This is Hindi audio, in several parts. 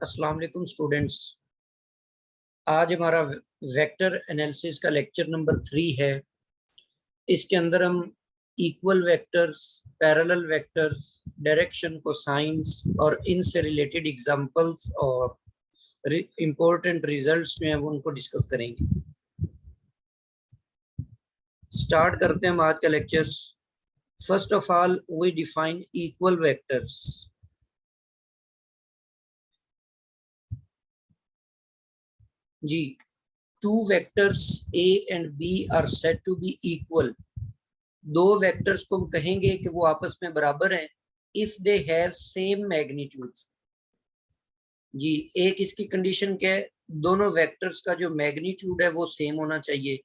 अस्सलाम वालेकुम स्टूडेंट्स। आज हमारा वेक्टर एनालिसिस का लेक्चर नंबर 3 है। इसके अंदर हम equal vectors, parallel vectors, direction, cosines और इनसे रिलेटेड एग्जांपल्स और इम्पोर्टेंट रिजल्ट्स जो हैं वो उनको डिस्कस करेंगे। स्टार्ट करते हैं हम आज का lectures. First of all we define equal vectors. जी, two vectors A and B are said to be equal. दो वेक्टर्स को हम कहेंगे कि वो आपस में बराबर हैं if they have same magnitude. जी, एक इसकी कंडीशन क्या है, दोनों वेक्टर्स का जो मैग्नीट्यूड है वो सेम होना चाहिए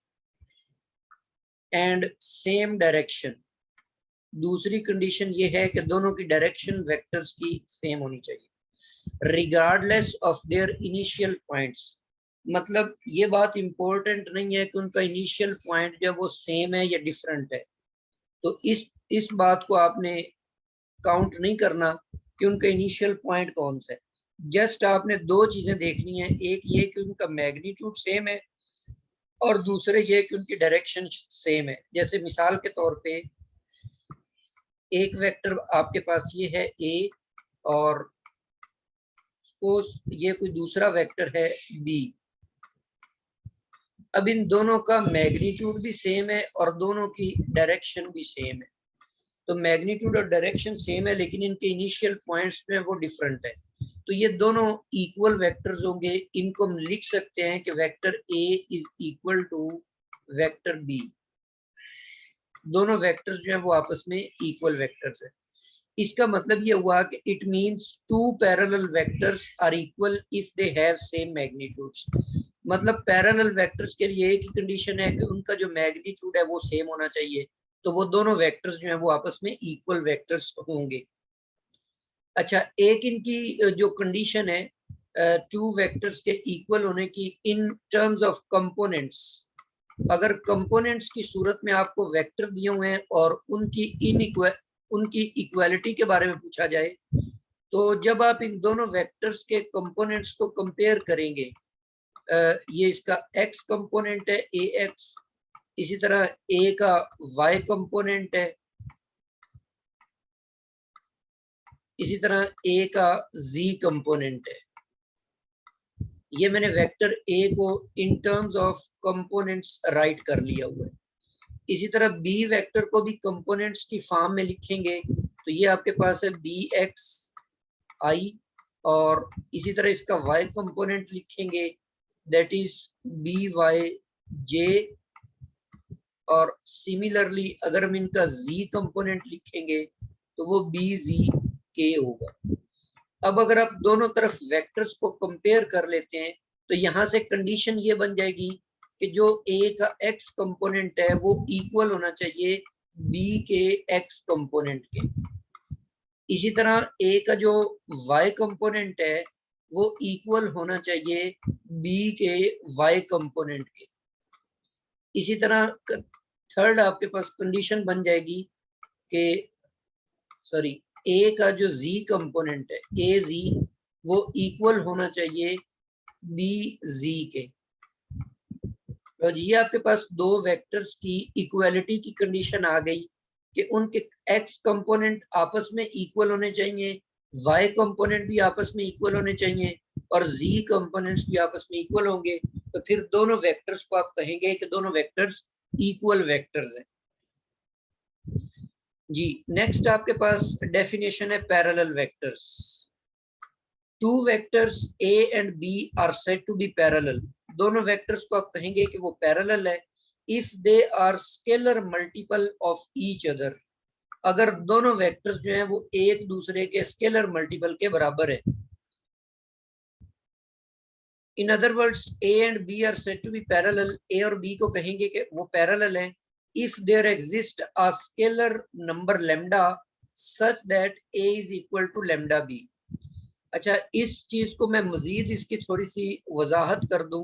एंड सेम डायरेक्शन। दूसरी कंडीशन ये है कि दोनों की डायरेक्शन वेक्टर्स की सेम होनी चाहिए regardless of their initial points. मतलब ये बात इंपॉर्टेंट नहीं है कि उनका इनिशियल पॉइंट जो है वो सेम है या डिफरेंट है। तो इस बात को आपने काउंट नहीं करना कि उनका इनिशियल पॉइंट कौन सा है। जस्ट आपने दो चीजें देखनी है, एक ये कि उनका मैग्नीट्यूड सेम है और दूसरे ये कि उनकी डायरेक्शन सेम है। जैसे मिसाल के तौर पे एक वेक्टर आपके पास ये है ए और सपोज ये कोई दूसरा वेक्टर है बी। अब इन दोनों का मैग्नीट्यूड भी सेम है और दोनों की डायरेक्शन भी सेम है। तो मैग्नीट्यूड और डायरेक्शन सेम है लेकिन इनके इनिशियल पॉइंट्स में वो डिफरेंट है। तो ये दोनों इक्वल वेक्टर्स होंगे। इनको हम लिख सकते हैं कि vector A is equal to vector B. दोनों वेक्टर्स जो है वो आपस में इक्वल वेक्टर्स है। इसका मतलब ये हुआ कि it means two parallel vectors are equal if they have same magnitudes. मतलब पैरेलल वेक्टर्स के लिए एक ही कंडीशन है कि उनका जो मैग्नीट्यूड है वो सेम होना चाहिए। तो वो दोनों वेक्टर्स जो हैं वो आपस में इक्वल वेक्टर्स होंगे। अच्छा, एक इनकी जो कंडीशन है टू वेक्टर्स के इक्वल होने की इन टर्म्स ऑफ कंपोनेंट्स। अगर कंपोनेंट्स की सूरत में आपको वेक्टर दिए हुए हैं और उनकी इक्वालिटी के बारे में पूछा जाए, तो जब आप इन दोनों वेक्टर्स के कंपोनेंट्स को कंपेयर करेंगे, ये इसका x कंपोनेंट है ax, इसी तरह a का y कंपोनेंट है, इसी तरह a का z कंपोनेंट है। ये मैंने वेक्टर a को in terms of components right कर लिया हुआ है। इसी तरह b वेक्टर को भी कंपोनेंट्स की फॉर्म में लिखेंगे तो ये आपके पास है bx i, और इसी तरह इसका y कंपोनेंट लिखेंगे दैट इज by j, और सिमिलरली अगर हम इनका z कंपोनेंट लिखेंगे तो वो bz k होगा। अब अगर आप दोनों तरफ वेक्टर्स को कंपेयर कर लेते हैं तो यहां से कंडीशन ये बन जाएगी कि जो a का x कंपोनेंट है वो इक्वल होना चाहिए b के x कंपोनेंट के। इसी तरह a का जो y कंपोनेंट है वो इक्वल होना चाहिए b के y कंपोनेंट के। इसी तरह थर्ड आपके पास कंडीशन बन जाएगी कि सॉरी a का जो z कंपोनेंट है az वो इक्वल होना चाहिए bz के। तो ये आपके पास दो वेक्टर्स की इक्वालिटी की कंडीशन आ गई कि उनके x कंपोनेंट आपस में इक्वल होने चाहिए, y कंपोनेंट भी आपस में इक्वल होने चाहिए और z कंपोनेंट्स भी आपस में इक्वल होंगे। तो फिर दोनों वेक्टर्स को आप कहेंगे कि दोनों वेक्टर्स इक्वल वेक्टर्स हैं। जी, नेक्स्ट आपके पास डेफिनेशन है parallel vectors. Two vectors a and b are said to be parallel. दोनों वेक्टर्स को आप कहेंगे कि वो पैरेलल है if they are scalar multiple of each other. अगर दोनों वेक्टर्स जो हैं वो एक दूसरे के स्केलर मल्टीपल के बराबर है। In other words a and b are said to be parallel. a और b को कहेंगे कि वो पैरेलल हैं if there exists a scalar number lambda such that a is equal to lambda b। अच्छा, इस चीज को मैं मजीद इसकी थोड़ी सी वजाहत कर दूं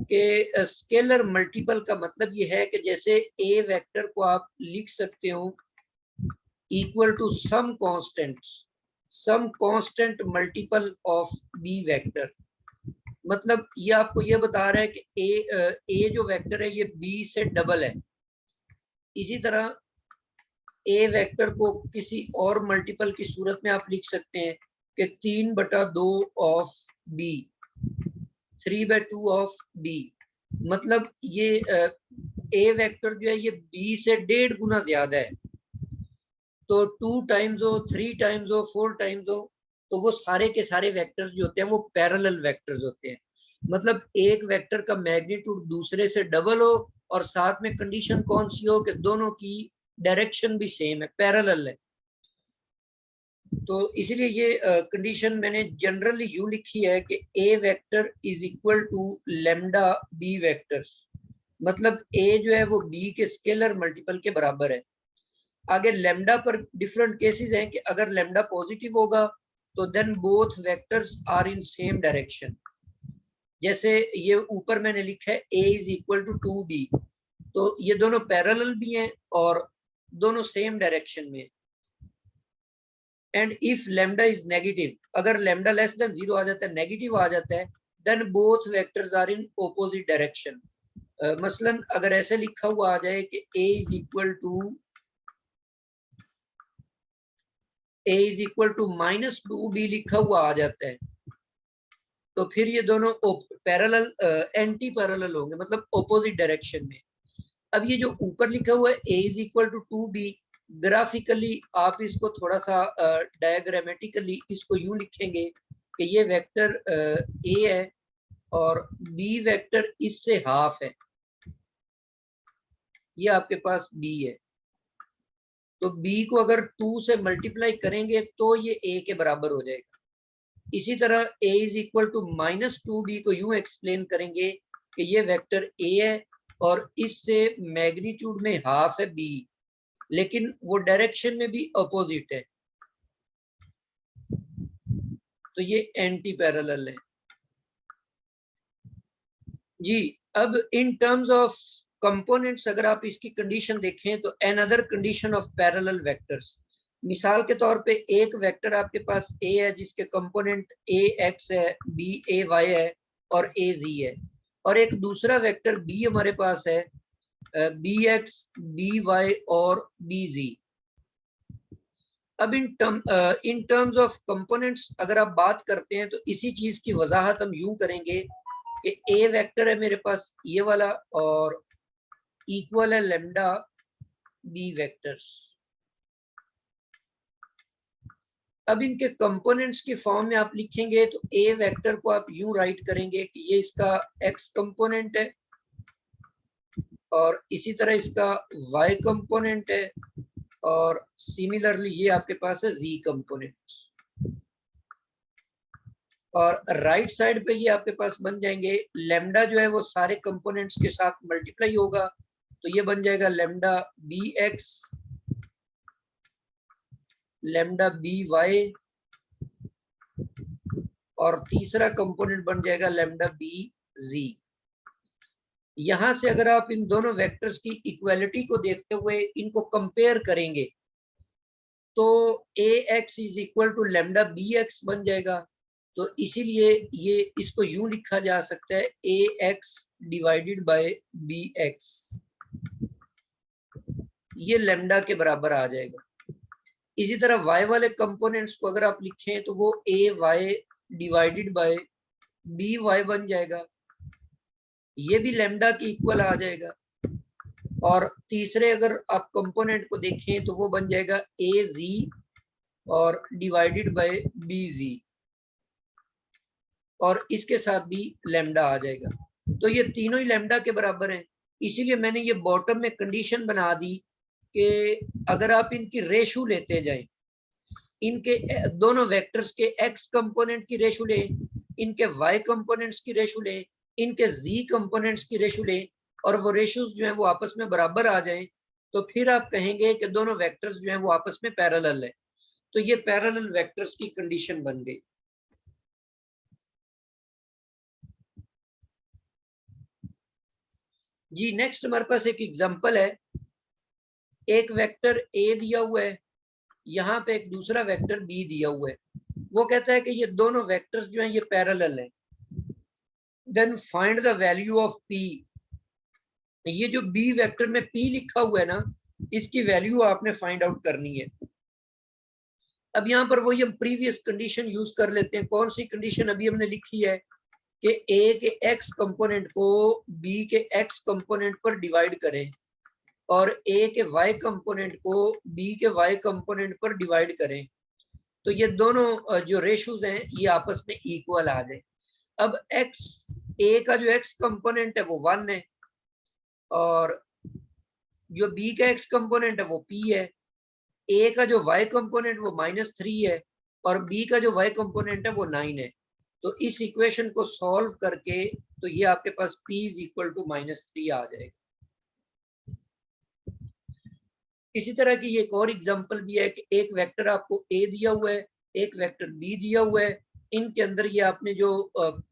कि स्केलर मल्टीपल का मतलब ये है कि जैसे a वेक्टर को आप लिख सकते हो equal to some constants. Some constant multiple of B vector. मतलब ये आपको ये बता रहा है कि ए जो वेक्टर है ये बी से डबल है। इसी तरह ए वेक्टर को किसी और मल्टीपल की सूरत में आप लिख सकते हैं कि 3/2 ऑफ बी, 3/2 ऑफ बी। मतलब ये ए वेक्टर जो है ये बी से 1.5 गुना ज्यादा है। तो 2 टाइम्स हो, 3 टाइम्स हो, 4 टाइम्स हो, तो वो सारे के सारे वेक्टर्स जो होते हैं वो पैरेलल वेक्टर्स होते हैं। मतलब एक वेक्टर का मैग्नीट्यूड दूसरे से डबल हो और साथ में कंडीशन कौन सी हो कि दोनों की डायरेक्शन भी सेम है, पैरेलल है। तो इसलिए ये कंडीशन मैंने जनरली यूं लिखी है कि A vector is equal to lambda B vectors. मतलब ए जो है वो बी के स्केलर मल्टीपल के बराबर है। आगे लैम्डा पर डिफरेंट केसेस हैं कि अगर लैम्डा पॉजिटिव होगा तो then both vectors are in same direction. जैसे ये ऊपर मैंने लिखा है a is equal to 2b, तो ये दोनों पैरेलल भी हैं और दोनों सेम डायरेक्शन में। And if lambda is negative, अगर लैम्डा लेस देन 0 आ जाता है, नेगेटिव आ जाता है, then both vectors are in opposite direction. मसलन अगर ऐसे लिखा हुआ आ जाए कि a is equal to -2b लिखा हुआ आ जाता है, तो फिर ये दोनों पैरेलल एंटी पैरेलल होंगे, मतलब ऑपोजिट डायरेक्शन में। अब ये जो ऊपर लिखा हुआ है a is equal to 2b, graphically आप इसको थोड़ा सा डायग्रामेटिकली इसको यूं लिखेंगे कि ये वेक्टर a है और b वेक्टर इससे हाफ है, ये आपके पास b है। तो b को अगर 2 से मल्टीप्लाई करेंगे तो ये a के बराबर हो जाएगा। इसी तरह a is equal to -2b को यूं एक्सप्लेन करेंगे कि ये वेक्टर a है और इससे मैग्नीट्यूड में हाफ है b, लेकिन वो डायरेक्शन में भी अपोजिट है, तो ये एंटी पैरेलल है जी। अब इन टर्म्स ऑफ कंपोनेंट्स अगर आप इसकी कंडीशन देखें तो another condition of parallel vectors, मिसाल के तौर पे एक वेक्टर आपके पास a है जिसके कंपोनेंट ax है, bay है और az है, और एक दूसरा वेक्टर b हमारे पास है bx, by और bz। अब इन टर्म्स ऑफ कंपोनेंट्स अगर आप बात करते हैं तो इसी चीज की वजाहत हम यूं करेंगे कि a वेक्टर है मेरे पास ये वाला और इक्वल है लैम्डा b वेक्टर्स। अब इनके कंपोनेंट्स की फॉर्म में आप लिखेंगे तो a वेक्टर को आप यूं राइट करेंगे कि ये इसका x कंपोनेंट है और इसी तरह इसका y कंपोनेंट है और सिमिलरली ये आपके पास है z कंपोनेंट। और राइट साइड पे ये आपके पास बन जाएंगे, लैम्डा जो है वो सारे कंपोनेंट्स के साथ मल्टीप्लाई होगा, तो ये बन जाएगा लैम्डा bx, लैम्डा by और तीसरा कंपोनेंट बन जाएगा लैम्डा bz। यहां से अगर आप इन दोनों वेक्टर्स की इक्वालिटी को देखते हुए इनको कंपेयर करेंगे तो ax is equal to lambda bx बन जाएगा। तो इसीलिए ये इसको यूं लिखा जा सकता है ax डिवाइडेड बाय bx, ये लैम्डा के बराबर आ जाएगा। इसी तरह y वाले कंपोनेंट्स को अगर आप लिखें तो वो ay डिवाइडेड बाय by बन जाएगा, ये भी लैम्डा की इक्वल आ जाएगा। और तीसरे अगर आप कंपोनेंट को देखें तो वो बन जाएगा az और डिवाइडेड बाय bz, और इसके साथ भी लैम्डा आ जाएगा। तो ये तीनों ही लैम्डा के बराबर हैं, इसीलिए मैंने ये बॉटम में कंडीशन बना दी कि अगर आप इनकी रेशो लेते जाएं, इनके दोनों वेक्टर्स के x कंपोनेंट की रेशो लें, इनके y कंपोनेंट्स की रेशो लें, इनके z कंपोनेंट्स की रेशो लें, और वो रेशोज जो है वो आपस में बराबर आ जाएं, तो फिर आप कहेंगे कि दोनों वेक्टर्स जो हैं वो आपस में पैरेलल है। तो ये पैरेलल वेक्टर्स की कंडीशन बन गई जी। नेक्स्ट हमारे पास एक एग्जांपल है, एक वेक्टर a दिया हुआ है, यहाँ पे एक दूसरा वेक्टर b दिया हुआ है। वो कहता है कि ये दोनों वेक्टर्स जो हैं ये पैरेलल हैं। Then find the value of P. ये जो बी वेक्टर में पी लिखा हुआ है ना, इसकी वैल्यू आपने फाइंड आउट करनी है। अब यहाँ पर वही हम प्रीवियस कंडीशन यूज कर लेते हैं। कौन सी कंडीशन अभी हमने लिखी है कि ए के एक्स कंपोनेंट को बी के एक्स कंपोनेंट पर डिवाइड करें और ए के वाई कंपोनेंट को बी के वाई कंपोनेंट पर डिवाइड करें, तो ये दोनों जो रेशोज हैं ये आपस में इक्वल आ जाए। अब एक्स, ए का जो एक्स कंपोनेंट है वो 1 है और जो बी का एक्स कंपोनेंट है वो पी है। ए का जो वाई कंपोनेंट वो -3 है और बी का जो वाई कंपोनेंट है वो 9 है। तो इस इक्वेशन को सॉल्व करके तो ये आपके पास p इज इक्वल टू -3 आ जाएगा। इसी तरह की एक और एग्जांपल भी है कि एक वेक्टर आपको a दिया हुआ है, एक वेक्टर b दिया हुआ है। इनके अंदर ये आपने जो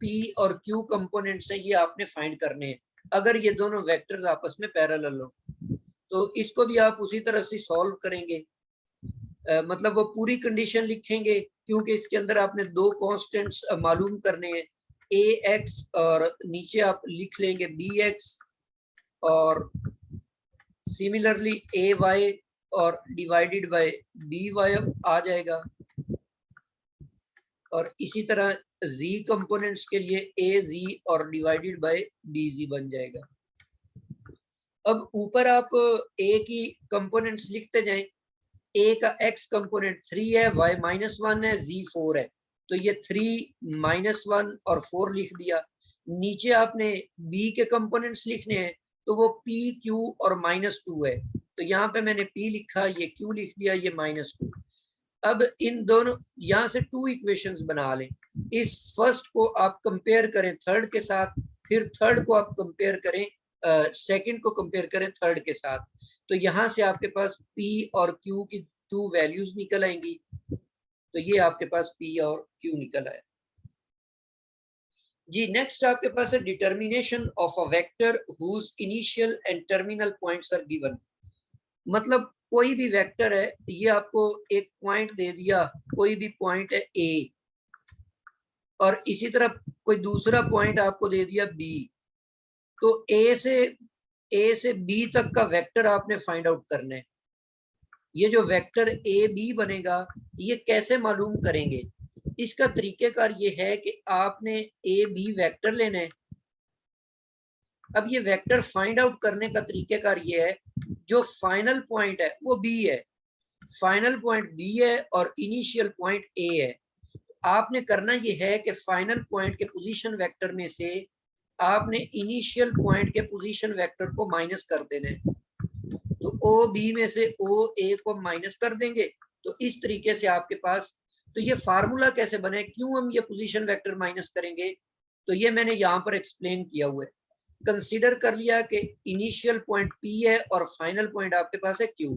p और q कंपोनेंट्स हैं ये आपने फाइंड करने हैं अगर ये दोनों वेक्टर्स आपस में पैरेलल हो। तो इसको भी आप उसी तरह से सॉल्व करेंगे। मतलब वो पूरी कंडीशन लिखेंगे क्योंकि इसके अंदर आपने दो कांस्टेंट्स मालूम करने हैं, ए एक्स और नीचे आप लिख लेंगे बी एक्स और सिमिलरली ए वाई और डिवाइडेड बाय डी वाई आ जाएगा। और इसी तरह z कंपोनेंट्स के लिए ए जी और डिवाइडेड बाय डी जी बन जाएगा। अब ऊपर आप a की कंपोनेंट्स लिखते जाएं। a का x कंपोनेंट 3 है, y -1 है, z 4 है, तो ये 3 -1 और 4 लिख दिया। नीचे आपने b के कंपोनेंट्स लिखने हैं तो वो p q और -2 है, तो यहाँ पे मैंने p लिखा, ये q लिख दिया, ये -2। अब इन दोनों यहाँ से 2 इक्वेशंस बना लें। इस फर्स्ट को आप कंपेयर करें थर्ड के साथ, फिर थर्ड को आप कंपेयर करें सेकंड को कंपेयर करें थर्ड के साथ, तो यहाँ से आपके पास p और q की 2 वैल्यूज निकल आएंगी। तो ये आपके पास p और q निकल आया जी। नेक्स्ट आपके पास है determination of a vector whose initial and terminal points are given. मतलब कोई भी वेक्टर है, ये आपको एक पॉइंट दे दिया, कोई भी पॉइंट है a और इसी तरह कोई दूसरा पॉइंट आपको दे दिया b, तो a से b तक का वेक्टर आपने फाइंड आउट करना है। ये जो वेक्टर ए बी बनेगा ये कैसे मालूम करेंगे? इसका तरीकेकार ये है कि आपने ए बी वेक्टर लेना है। अब ये वेक्टर फाइंड आउट करने का तरीकेकार ये है, जो फाइनल पॉइंट है वो बी है, फाइनल पॉइंट बी है और इनिशियल पॉइंट ए है। आपने करना ये है कि फाइनल पॉइंट के पोजीशन वेक्टर में से आपने इनिशियल पॉइंट के पोजीशन वेक्टर को माइनस कर देना है। तो ओ बी में से ओ ए को माइनस कर देंगे, तो इस तरीके से आपके पास, तो ये फार्मूला कैसे बने, क्यों हम ये पोजीशन वेक्टर माइनस करेंगे, तो ये मैंने यहाँ पर एक्सप्लेन किया हुआ है। कंसीडर कर लिया कि इनिशियल पॉइंट P है और फाइनल पॉइंट आपके पास है Q,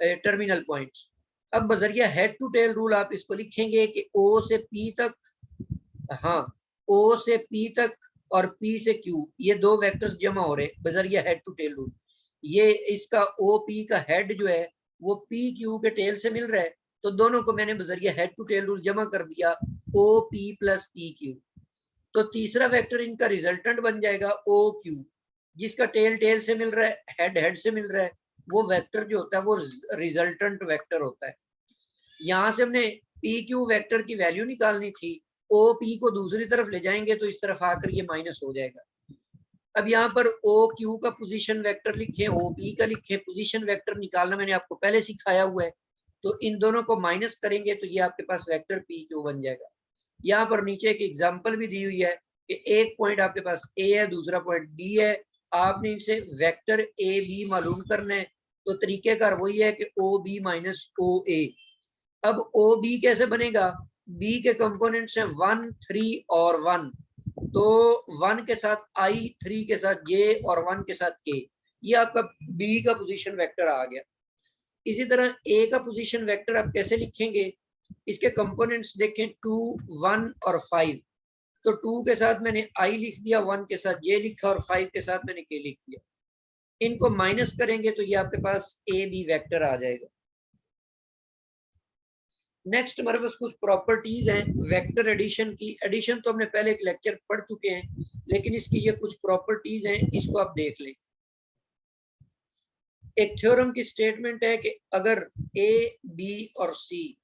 टर्मिनल पॉइंट्स। अब बजरिया हेड टू टेल रूल आप इसको लिखेंगे कि O से P तक, हाँ O से P तक और P से Q, ये दो वेक्टर्स जमा हो रहे बजरिया हेड टू टेल रूल। ये इसका OP का हेड जो है वो PQ के टेल से मिल रहा है, तो दोनों को मैंने बजरिया हेड टू टेल रूल जमा कर दिया, OP प्लस PQ। तो तीसरा वेक्टर इनका रिजल्टेंट बन जाएगा OQ, जिसका टेल टेल से मिल रहा है, हेड हेड से मिल रहा है। वो वेक्टर जो होता है वो रिजल्टेंट वेक्टर होता है। यहाँ से हमने PQ वेक्टर की वैल्यू निकालनी थी, OP को दूसरी तरफ ले जाएंगे तो इस तरफ आकर ये माइनस हो जाएगा। अब यहाँ पर OQ का पोजीशन वेक्टर लिखे, OP का लिखे, पोजीशन वेक्टर निकालना मैंने आपको पहले सिखाया हुआ है। तो इन दोनों को माइनस करेंगे तो ये आपके पास वेक्टर PQ बन जाएगा। यहाँ पर नीचे एक एग्जांपल भी दी हुई है कि एक पॉइंट आपके पास A है, दूसरा पॉइंट B है, आपने इनसे वेक्टर AB मालूम करना है। तो तरीकेकार वही है कि OB माइनस OA। अब OB कैसे बनेगा? B के कंपोनेंट्स हैं 1, 3 और 1, तो 1 के साथ I, 3 के साथ J और 1 के साथ K, ये आपका B का पोजीशन वेक्टर आ गया। इसी तरह A का पोजीशन वेक्टर आप कैसे लिखेंगे? इसके कंपोनेंट्स देखें 2, 1 और 5, तो 2 के साथ मैंने I लिख दिया, 1 के साथ J लिखा और 5 के साथ मैंने K लिख दिया। इनको माइनस करेंगे तो ये आपके पास AB वेक्टर आ जाएगा। नेक्स्ट हमारे पास कुछ प्रॉपर्टीज हैं वेक्टर एडिशन की। एडिशन तो हमने पहले एक लेक्चर पढ़ चुके हैं, लेकिन इसकी ये कुछ प्रॉपर्टीज हैं, इसको आप देख लें। एक थ्योरम की स्टेटमेंट है कि अगर ए, बी और सी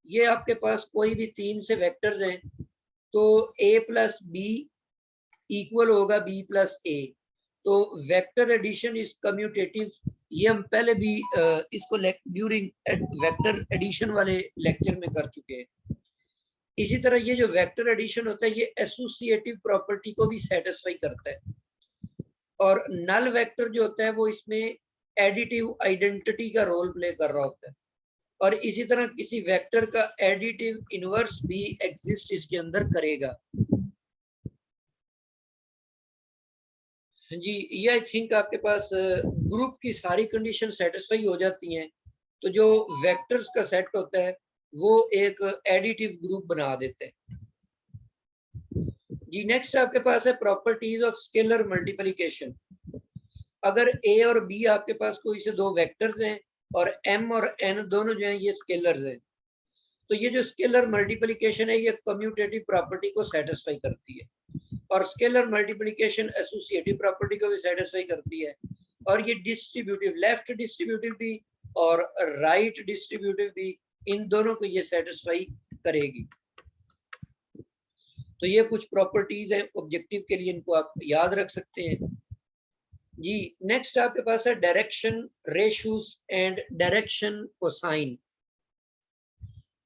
ये आपके पास कोई भी 3 से वेक्टर्स हैं, तो a प्लस बी इक्वल होगा b प्लस ए। तो वेक्टर एडिशन इज कम्यूटेटिव। ये हम पहले भी इसको ड्यूरिंग वेक्टर एडिशन वाले लेक्चर में कर चुके हैं। इसी तरह ये जो वेक्टर एडिशन होता है ये एसोसिएटिव प्रॉपर्टी को भी सेटिस्फाई करता है, और नल वेक्टर जो होता है वो इसमें एडिटिव आइडेंटिटी का रोल प्ले कर रहा होता है, और इसी तरह किसी वेक्टर का एडिटिव इनवर्स भी एग्जिस्ट इसके अंदर करेगा। जी, ये आई थिंक आपके पास ग्रुप की सारी कंडीशन सेटिस्फाई हो जाती हैं, तो जो वेक्टर्स का सेट होता है वो एक एडिटिव ग्रुप बना देते हैं। जी, नेक्स्ट आपके पास है प्रॉपर्टीज ऑफ स्केलर मल्टीप्लिकेशन। अगर ए और बी आपके पास कोई से दो वेक्टर्स हैं और एम और एन दोनों जो हैं ये स्केलर्स हैं, तो ये जो स्केलर मल्टीप्लिकेशन है ये कम्यूटेटिव प्रॉपर्टी को सेटिस्फाई करती है, और स्केलर मल्टीप्लिकेशन एसोसिएटिव प्रॉपर्टी को भी सेटिस्फाई करती है, और ये डिस्ट्रीब्यूटिव लेफ्ट डिस्ट्रीब्यूटिव भी और राइट डिस्ट्रीब्यूटिव भी, इन दोनों को ये सेटिस्फाई करेगी। तो ये कुछ प्रॉपर्टीज हैं ऑब्जेक्टिव के लिए, इनको आप याद रख सकते हैं। जी, नेक्स्ट आपके पास है direction ratios and direction cosine.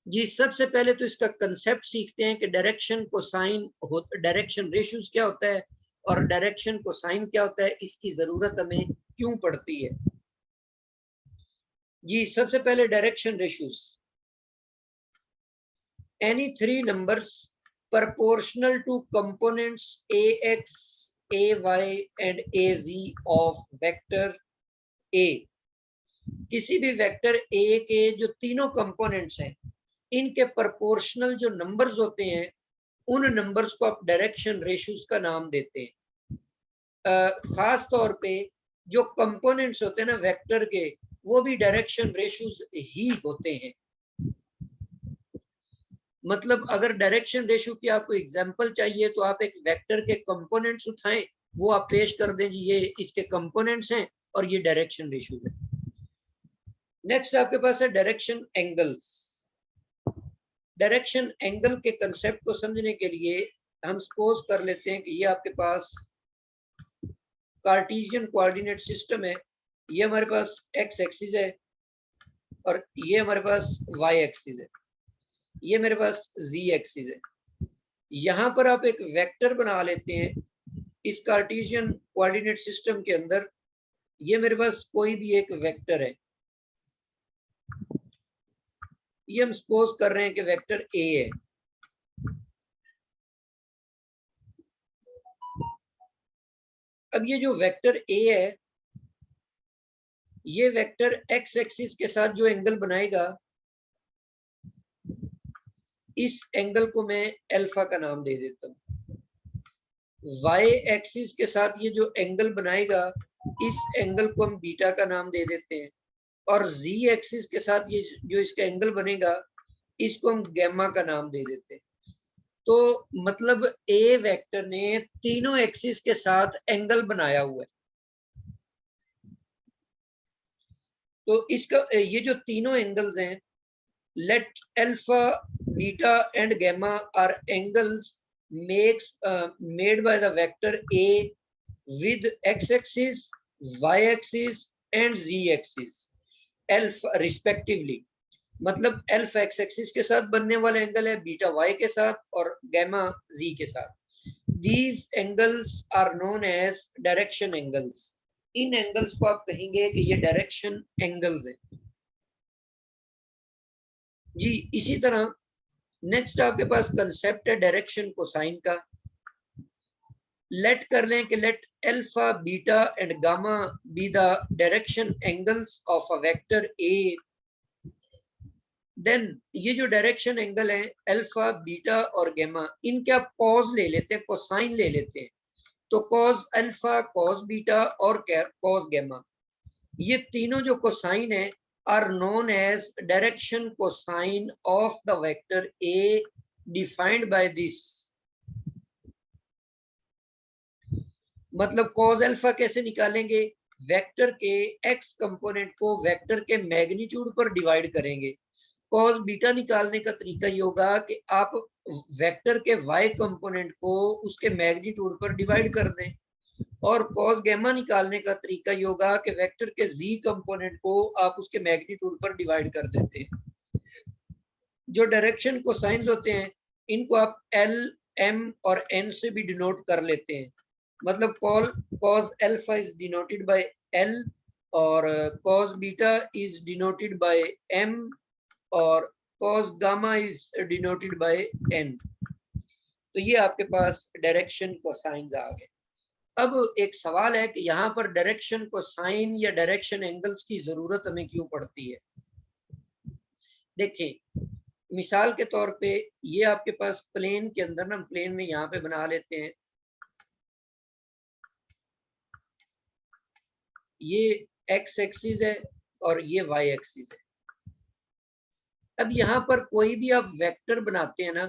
जी, सबसे पहले तो इसका कंसेप्ट सीखते हैं कि डायरेक्शन कोसाइन डायरेक्शन रेशियोज क्या होता है और डायरेक्शन कोसाइन क्या होता है, इसकी जरूरत हमें क्यों पड़ती है। जी, सबसे पहले direction ratios. Any 3 numbers proportional to components ax, ay and az of vector a। किसी भी वेक्टर a के जो तीनों कंपोनेंट्स हैं इनके प्रोपोर्शनल जो नंबर्स होते हैं उन नंबर्स को आप डायरेक्शन रेशियोज का नाम देते हैं। खास तौर पे जो कंपोनेंट्स होते हैं ना वेक्टर के, वो भी डायरेक्शन रेशियोज ही होते हैं। मतलब अगर डायरेक्शन रेशियो की आपको एग्जांपल चाहिए तो आप एक वेक्टर के कंपोनेंट्स उठाएं, वो आप पेश कर दें जी ये इसके कंपोनेंट्स हैं और ये डायरेक्शन रेशियो है। नेक्स्ट आपके पास है डायरेक्शन एंगल्स। डायरेक्शन एंगल के कंसेप्ट को समझने के लिए हम सपोज कर लेते हैं कि ये आपके पास कार्टेशियन कोऑर्डिनेट सिस्टम है। ये हमारे पास एक्स एक्सिस है और ये हमारे पास वाई एक्सिस है, ये मेरे पास z एक्सिस है। यहां पर आप एक वेक्टर बना लेते हैं इस कार्टेशियन कोऑर्डिनेट सिस्टम के अंदर। ये मेरे पास कोई भी एक वेक्टर है, ये हम सपोज कर रहे हैं कि वेक्टर a है। अब ये जो वेक्टर a है ये वेक्टर x एक्सिस के साथ जो एंगल बनाएगा इस एंगल को मैं अल्फा का नाम दे देता हूँ। y एक्सिस के साथ ये जो एंगल बनाएगा इस एंगल को हम बीटा का नाम दे देते हैं, और z एक्सिस के साथ ये जो इसका एंगल बनेगा इसको हम गैमा का नाम दे देते हैं। तो मतलब a वेक्टर ने तीनों एक्सिस के साथ एंगल बनाया हुआ है। तो इसका ये जो तीनों एंगल्स हैं, let alpha, beta and gamma are angles made by the vector a with x-axis, y-axis and z-axis alpha respectively। मतलब अल्फा एक्स एक्सिस के साथ बनने वाला एंगल है, बीटा वाई के साथ और गैमा जी के साथ। These angles are known as direction angles। In angles को आप कहेंगे कि ये डायरेक्शन एंगल्स हैं। जी, इसी तरह नेक्स्ट आपके पास कंसेप्ट है डायरेक्शन कोसाइन का। लेट कर लें कि let alpha, beta and gamma be the direction angles of a vector A. Then ये जो डायरेक्शन एंगल है अल्फा, बीटा और गामा, इनके आप कॉज ले लेते हैं, कोसाइन ले लेते हैं। तो कॉज अल्फा, कॉज बीटा और कॉज गामा, ये तीनों जो कोसाइन है are known as direction cosine of the vector A defined by this. मतलब cos अल्फा कैसे निकालेंगे? वेक्टर के x कंपोनेंट को वेक्टर के मैग्नीट्यूड पर डिवाइड करेंगे। cos बीटा निकालने का तरीका ये होगा कि आप वेक्टर के y कंपोनेंट को उसके मैग्नीट्यूड पर डिवाइड कर दें, और cos गैमा निकालने का तरीका ये होगा कि वेक्टर के z कंपोनेंट को आप उसके मैग्नीट्यूड पर डिवाइड कर देते हैं। जो डायरेक्शन कोसाइंस होते हैं इनको आप l, m और n से भी डिनोट कर लेते हैं। मतलब cos alpha is denoted by l और cos beta is denoted by m और cos gamma is denoted by n। तो ये आपके पास डायरेक्शन कोसाइंस आ गए। अब एक सवाल है कि यहाँ पर डायरेक्शन कोसाइन या डायरेक्शन एंगल्स की जरूरत हमें क्यों पड़ती है? देखिए, मिसाल के तौर पे ये आपके पास प्लेन के अंदर ना, प्लेन में यहाँ पे बना लेते हैं, ये एक्स एक्सिस है और ये वाई एक्सिस है। अब यहाँ पर कोई भी आप वेक्टर बनाते हैं ना,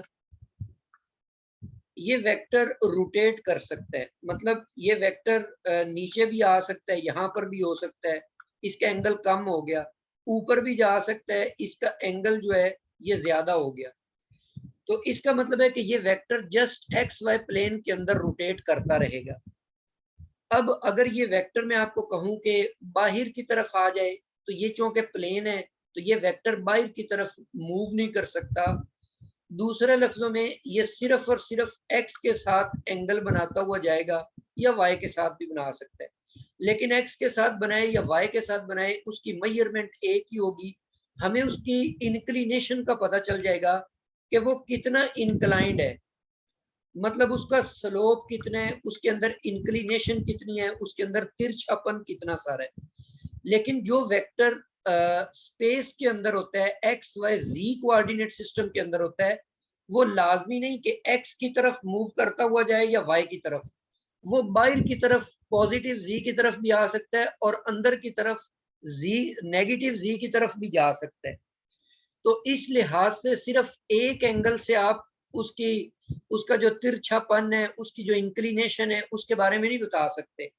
ये वेक्टर रोटेट कर सकता है। मतलब ये वेक्टर नीचे भी आ सकता है, यहाँ पर भी हो सकता है, इसका एंगल कम हो गया, ऊपर भी जा सकता है, इसका एंगल जो है ये ज्यादा हो गया। तो इसका मतलब है कि ये vector just X Y plane के अंदर रोटेट करता रहेगा। अब अगर ये वेक्टर मैं आपको कहूं कि बाहर की तरफ आ जाए, तो ये चूंकि प्लेन है तो ये वेक्टर बाहर की तरफ मूव नहीं कर सकता। दूसरे लफ्जों में ये सिर्फ और सिर्फ एक्स के साथ एंगल बनाता हुआ जाएगा, या वाई के साथ भी बना सकता है। लेकिन एक्स के साथ बनाए या वाई के साथ बनाए, उसकी मेजरमेंट एक ही होगी। हमें उसकी इंक्लिनेशन का पता चल जाएगा कि वो कितना इंक्लाइंड है, मतलब उसका स्लोप कितना है, उसके अंदर इंक्लिनेशन कितनी है, उसके अंदर तिरछापन कितना सारा है। लेकिन जो वेक्टर स्पेस के अंदर होता है, एक्स वाई जी कोऑर्डिनेट सिस्टम के अंदर होता है, वो लाजमी नहीं कि एक्स की तरफ मूव करता हुआ जाए या वाई की तरफ, वो बाहर की तरफ पॉजिटिव जी की तरफ भी आ सकता है और अंदर की तरफ जी नेगेटिव जी की तरफ भी जा सकता है। तो इस लिहाज से सिर्फ एक एंगल से आप उसका जो तिरछापन है, उसकी जो इंक्लिनेशन है, उसके बारे में नहीं बता सकते।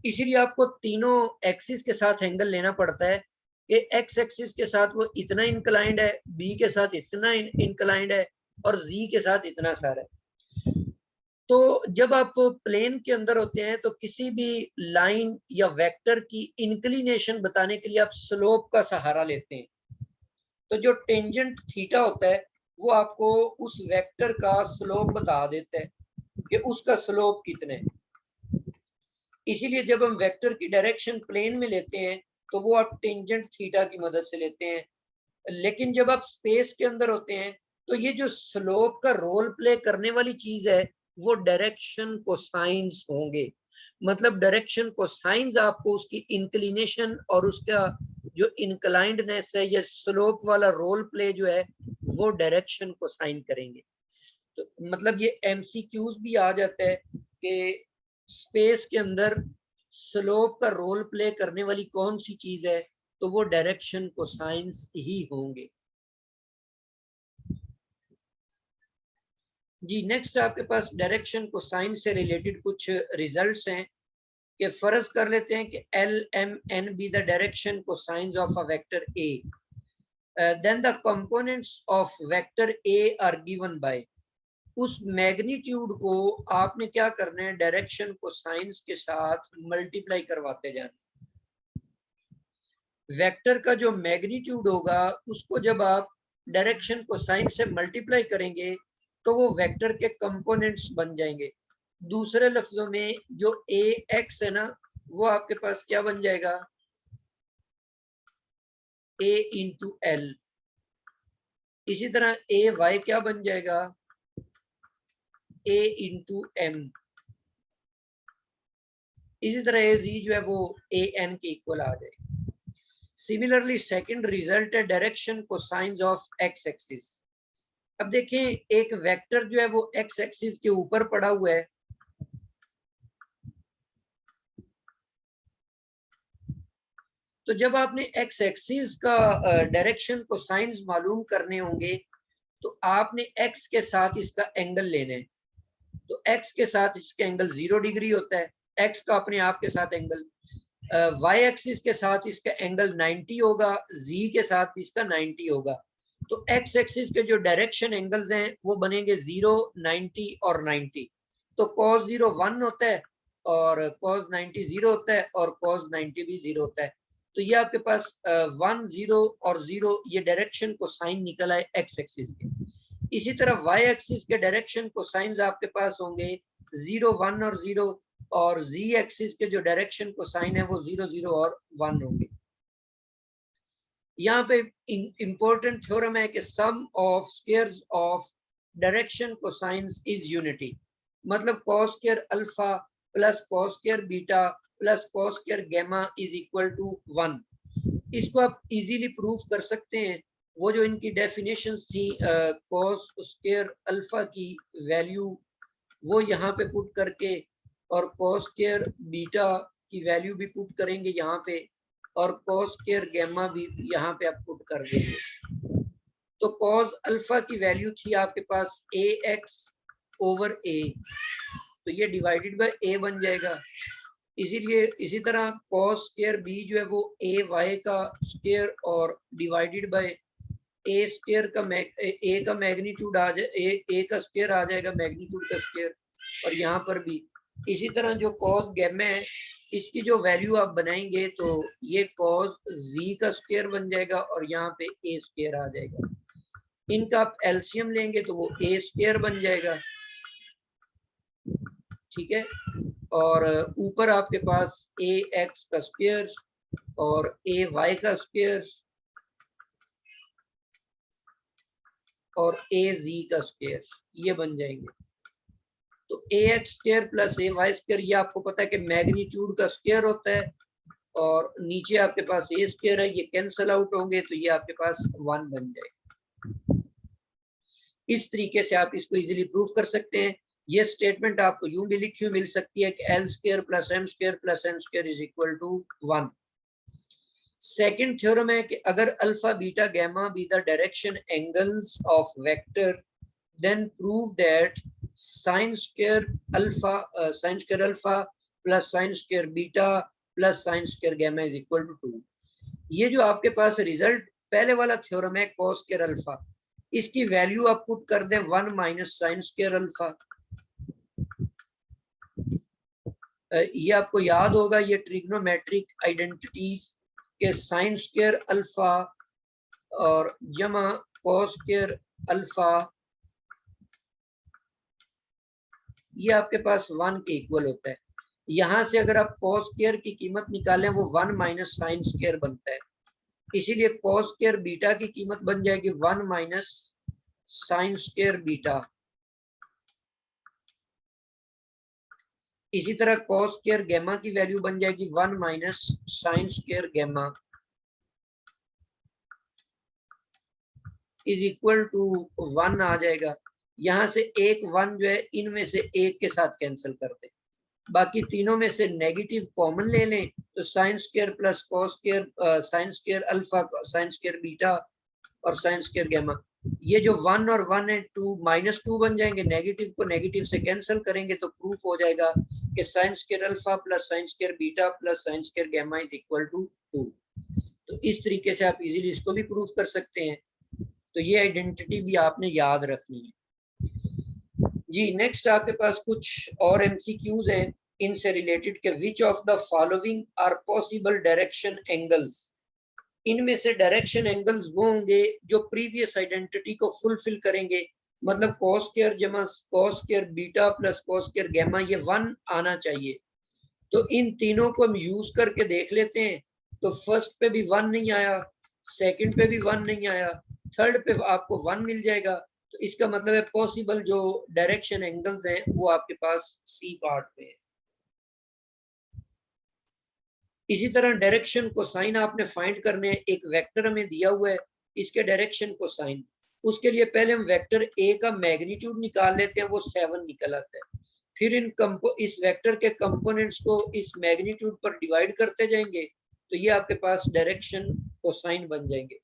इसीलिए आपको तीनों एक्सिस के साथ एंगल लेना पड़ता है कि एक्स एक्सिस के साथ वो इतना इंक्लाइंड है, बी के साथ इतना इंक्लाइंड है और जी के साथ इतना सारा है। तो जब आप प्लेन के अंदर होते हैं तो किसी भी लाइन या वेक्टर की इंक्लिनेशन बताने के लिए आप स्लोप का सहारा लेते हैं। तो जो टेंजेंट थीटा होता है वो आपको उस वेक्टर का स्लोप बता देता है कि उसका स्लोप कितना है। इसीलिए जब हम वेक्टर की डायरेक्शन प्लेन में लेते हैं तो वो आप टेंजेंट थीटा की मदद से लेते हैं। लेकिन जब आप स्पेस के अंदर होते हैं तो ये जो स्लोप का रोल प्ले करने वाली चीज है वो डायरेक्शन कोसाइंस होंगे। मतलब डायरेक्शन कोसाइंस आपको उसकी इंक्लिनेशन और उसका जो इंक्लाइंडनेस है या स्लोप वाला रोल प्ले जो है वो डायरेक्शन कोसाइन करेंगे। तो मतलब ये एमसीक्यूज भी आ जाता है कि स्पेस के अंदर स्लोप का रोल प्ले करने वाली कौन सी चीज है, तो वो डायरेक्शन कोसाइंस ही होंगे। जी नेक्स्ट आपके पास डायरेक्शन कोसाइन से रिलेटेड कुछ रिजल्ट्स हैं कि फर्ज कर लेते हैं कि L M N be the direction cosines of a vector A, then the components of vector A are given by, उस मैग्नीट्यूड को आपने क्या करना है, डायरेक्शन कोसाइंस के साथ मल्टीप्लाई करवाते जाना। वेक्टर का जो मैग्नीट्यूड होगा उसको जब आप डायरेक्शन कोसाइन से मल्टीप्लाई करेंगे तो वो वेक्टर के कंपोनेंट्स बन जाएंगे। दूसरे लफ्जों में जो ए एक्स है ना, वो आपके पास क्या बन जाएगा, ए इंटू एल। इसी तरह ए वाई क्या बन जाएगा, ए इंटू एम। इसी तरह ए जी जो है वो ए एन के इक्वल आ जाएगा। सिमिलरली सेकंड रिजल्ट है direction cosines of x axis. अब देखें एक वेक्टर जो है वो एक्स एक्सिस के ऊपर पड़ा हुआ है, तो जब आपने एक्स एक्सिस का डायरेक्शन को साइंस मालूम करने होंगे तो आपने एक्स के साथ इसका एंगल लेना है। तो एक्स के साथ इसका एंगल 0 डिग्री होता है, एक्स का अपने आप के साथ एंगल। वाई एक्सिस के साथ इसका एंगल 90 होगा, जी के साथ भी इसका 90 होगा। तो एक्स एक्सिस के जो डायरेक्शन एंगल्स हैं वो बनेंगे 0, 90 और 90। तो cos 0 1 होता है और cos 90 0 होता है और cos 90 भी 0 होता है। तो ये आपके पास 1, 0 और 0 ये डायरेक्शन को साइन निकल आए एक्स एक्सिस के। इसी तरह वाई एक्सिस के डायरेक्शन को साइंस आपके पास होंगे 0, 1 और 0, और z एक्सिस के जो डायरेक्शन को साइन है वो 0, 0 और 1 होंगे। यहाँ पे इंपॉर्टेंट थ्योरम है कि sum of squares of direction cosines is unity. मतलब cos square alpha plus cos square beta plus cos square gamma is equal to 1। इसको आप इजीली प्रूफ कर सकते हैं। वो जो इनकी डेफिनेशंस थी cos स्क्वायर अल्फा की वैल्यू वो यहाँ पे पुट करके और cos स्क्वायर बीटा की वैल्यू भी पुट करेंगे यहाँ पे और cos स्क्वायर गामा भी यहाँ पे आप पुट कर देंगे। तो cos अल्फा की वैल्यू थी आपके पास ax ओवर a, तो ये डिवाइडेड बाय a बन जाएगा। इसीलिए इसी तरह cos स्क्वायर b जो है वो ay का स्क्वायर और डिवाइडेड बाय a स्क्वायर का a का मैग्नीट्यूड आ जाए, a का स्क्वायर आ जाएगा मैग्नीट्यूड का स्क्वायर। और यहाँ पर भी इसी तरह जो cos गामा है इसकी जो वैल्यू आप बनाएंगे तो ये cos z का स्क्वायर बन जाएगा और यहाँ पे a स्क्वायर आ जाएगा। इनका आप एलसीएम लेंगे तो वो a स्क्वायर बन जाएगा, ठीक है। और ऊपर आपके पास ax का स्क्वायर और ay का स्क्वायर और az का स्क्वायर ये बन जाएंगे। तो ax square plus ay square ये आपको पता है कि मैग्नीट्यूड का स्क्वायर होता है और नीचे आपके पास a स्क्वायर है, ये कैंसल आउट होंगे तो ये आपके पास 1 बन जाएगा। इस तरीके से आप इसको इजीली प्रूफ कर सकते हैं। ये स्टेटमेंट आपको यूं भी लिखी हुई मिल सकती है कि l square plus m square plus n square is equal to 1। Second theorem है कि अगर alpha beta gamma be the direction angles of vector then prove that sin square alpha plus sin square beta plus sin square gamma is equal to 2। ये जो आपके पास रिजल्ट पहले वाला थ्योरम है cos स्क्वायर अल्फा, इसकी वैल्यू आप पुट कर दें 1 माइनस sin स्क्वायर अल्फा। ये आपको याद होगा ये ट्रिग्नोमेट्रिक आइडेंटिटीज के sin स्क्वायर अल्फा और जमा cos स्क्वायर अल्फा ये आपके पास 1 के इक्वल होता है। यहां से अगर आप cos स्क्वायर की कीमत निकालें वो 1 माइनस sin स्क्वायर बनता है, इसीलिए cos स्क्वायर बीटा की कीमत बन जाएगी 1 माइनस sin स्क्वायर बीटा। इसी तरह cos स्क्वायर गामा की वैल्यू बन जाएगी 1 minus sin square gamma is equal to 1 आ जाएगा। यहां से एक 1 जो है इनमें से एक के साथ कैंसिल कर दें, बाकी तीनों में से नेगेटिव कॉमन ले लें तो sin square plus cos square sin square alpha sin square beta और sin स्क्वायर गामा ये जो 1 और 1 है 2 माइनस 2 बन जाएंगे। नेगेटिव को नेगेटिव से कैंसिल करेंगे तो प्रूफ हो जाएगा कि sin square alpha plus sin square beta plus sin square gamma is equal to 2। तो इस तरीके से आप इजीली इसको भी प्रूफ कर सकते हैं। तो ये आइडेंटिटी भी आपने याद रखनी है जी। नेक्स्ट आपके पास कुछ और एमसीक्यूज हैं इनसे रिलेटेड के which of the following are possible direction angles. इनमें से डायरेक्शन एंगल्स वो होंगे जो प्रीवियस आइडेंटिटी को फुलफिल करेंगे। मतलब cos स्क्वायर जमा cos square beta plus cos square gamma ये 1 आना चाहिए। तो इन तीनों को हम यूज करके देख लेते हैं। तो फर्स्ट पे भी 1 नहीं आया, सेकंड पे भी 1 नहीं आया, थर्ड पे आपको 1 मिल जाएगा। तो इसका मतलब है पॉसिबल जो डायरेक्शन एंगल्स हैं वो आपके पास सी पार्ट में है। इसी तरह डायरेक्शन को साइन आपने फाइंड करने, एक वेक्टर हमें दिया हुआ है इसके डायरेक्शन को साइन, उसके लिए पहले हम वेक्टर ए का मैग्नीट्यूड निकाल लेते हैं, वो 7 निकल आता है। फिर इस वेक्टर के कंपोनेंट्स को इस मैग्नीट्यूड पर डिवाइड करते जाएंगे तो ये आपके पास डायरेक्शन कोसाइन बन जाएंगे।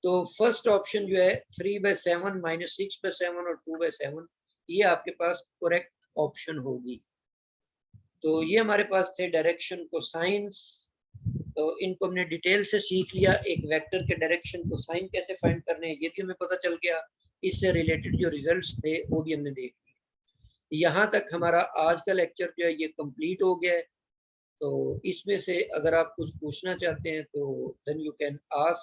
तो फर्स्ट ऑप्शन जो है 3/7 - 6/7 और 2/7, ये आपके पास करेक्ट ऑप्शन होगी। तो ये हमारे पास थे डायरेक्शन कोसाइंस। तो इनको हमने डिटेल से सीख लिया। एक वेक्टर के डायरेक्शन कोसाइन कैसे फाइंड करने हैं ये भी हमें पता चल गया। इससे रिलेटेड जो रिजल्ट्स थे वो भी हमने देख लिए। यहाँ तक हमारा आज का लेक्चर जो है ये कंप्लीट हो गया है। तो इसमें से अगर आप कुछ पूछना चाहते हैं तो देन यू कैन आस्क।